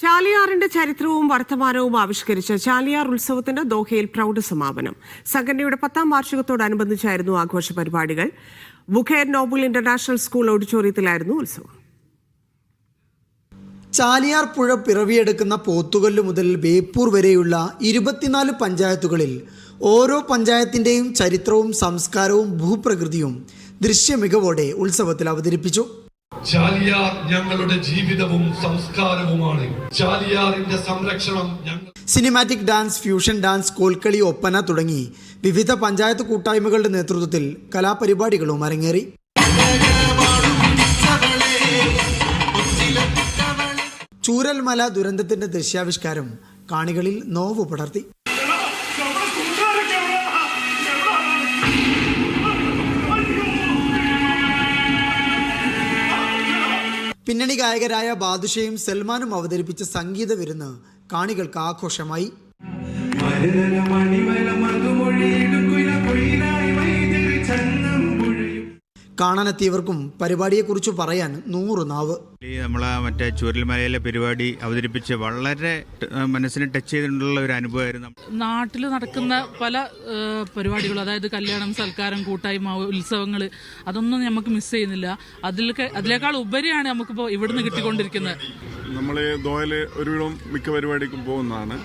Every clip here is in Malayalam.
ചാലിയാറിന്റെ ചരിത്രവും വർത്തമാനവും ആവിഷ്കരിച്ച ചാലിയാർ ഉത്സവത്തിന് ദോഹയിൽ പ്രൗഢ സമാപനം. സംഘടനയുടെ 10ാം വാർഷികത്തോടനുബന്ധിച്ചായിരുന്നു ആഘോഷ പരിപാടികൾ. ബുഖേർ നോബൽ ഇന്റർനാഷണൽ സ്കൂൾ ഓഡിറ്റോറിയത്തിലായിരുന്നു ഉത്സവം. ചാലിയാർ പുഴ പിറവിയെടുക്കുന്ന പോത്തുകല്ല് മുതൽ ബേപ്പൂർ വരെയുള്ള 24 പഞ്ചായത്തുകളിൽ ഓരോ പഞ്ചായത്തിന്റെയും ചരിത്രവും സംസ്കാരവും ഭൂപ്രകൃതിയും ദൃശ്യമികവോടെ ഉത്സവത്തിൽ അവതരിപ്പിച്ചു. ചാലിയാർ ഞങ്ങളുടെ ജീവിതവും സംസ്കാരവുമാണ്. ചാലിയാറിന്റെ സംരക്ഷണം cinematic dance, fusion dance, Kolkali, Oppana തുടങ്ങി വിവിധ പഞ്ചായത്ത് കൂട്ടായ്മകളുടെ നേതൃത്വത്തിൽ കലാപരിപാടികളും അരങ്ങേറി. ചൂരൽമല ദുരന്തത്തിന്റെ ദൃശ്യാവിഷ്കാരം കാണികളിൽ നോവ് പടർത്തി. പിന്നണി ഗായകരായ ബാദുഷയും സൽമാനും അവതരിപ്പിച്ച സംഗീത വിരുന്ന് കാണികൾക്ക് ആഘോഷമായി. കാണാനെത്തിയവർക്കും പരിപാടിയെക്കുറിച്ച് പറയാൻ 100 നാവ്. മറ്റേ ചൂരൽമലയിലെ പരിപാടി അവതരിപ്പിച്ച് വളരെ മനസ്സിനെ ടച്ച് ചെയ്തിട്ടുള്ള ഒരു അനുഭവമായിരുന്നു. നാട്ടിൽ നടക്കുന്ന പല പരിപാടികളും, അതായത് കല്യാണം, സൽക്കാരം, കൂട്ടായ്മ, ഉത്സവങ്ങൾ, അതൊന്നും നമുക്ക് മിസ് ചെയ്യുന്നില്ല. അതിലേക്കാൾ ഉപരിയാണ് നമുക്കിപ്പോൾ ഇവിടുന്ന് കിട്ടിക്കൊണ്ടിരിക്കുന്നത്. നമ്മൾ ദോഹയിൽ ഒരുവിധം മിക്ക പരിപാടിക്കും പോകുന്നതാണ്,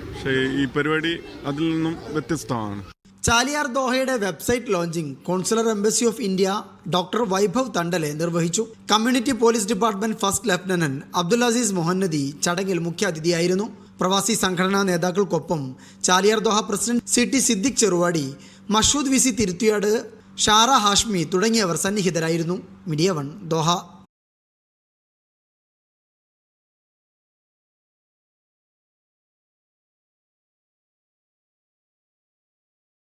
പക്ഷേ ഈ പരിപാടി അതിൽ നിന്നും വ്യത്യസ്തമാണ്. ചാലിയാർ ദോഹയുടെ website launching consular embassy of India doctor Vaibhav Tandale നിർവഹിച്ചു. Community police department first lieutenant Abdul Aziz Mohannadi ചടങ്ങിൽ മുഖ്യാതിഥിയായിരുന്നു. പ്രവാസി സംഘടനാ നേതാക്കൾക്കൊപ്പം Chaliyar Doha president CT Siddique Cheruvadi, Mashood VC Thiruthiyad, Shara Hashmi തുടങ്ങിയവർ സന്നിഹിതരായിരുന്നു. Media 1 Doha.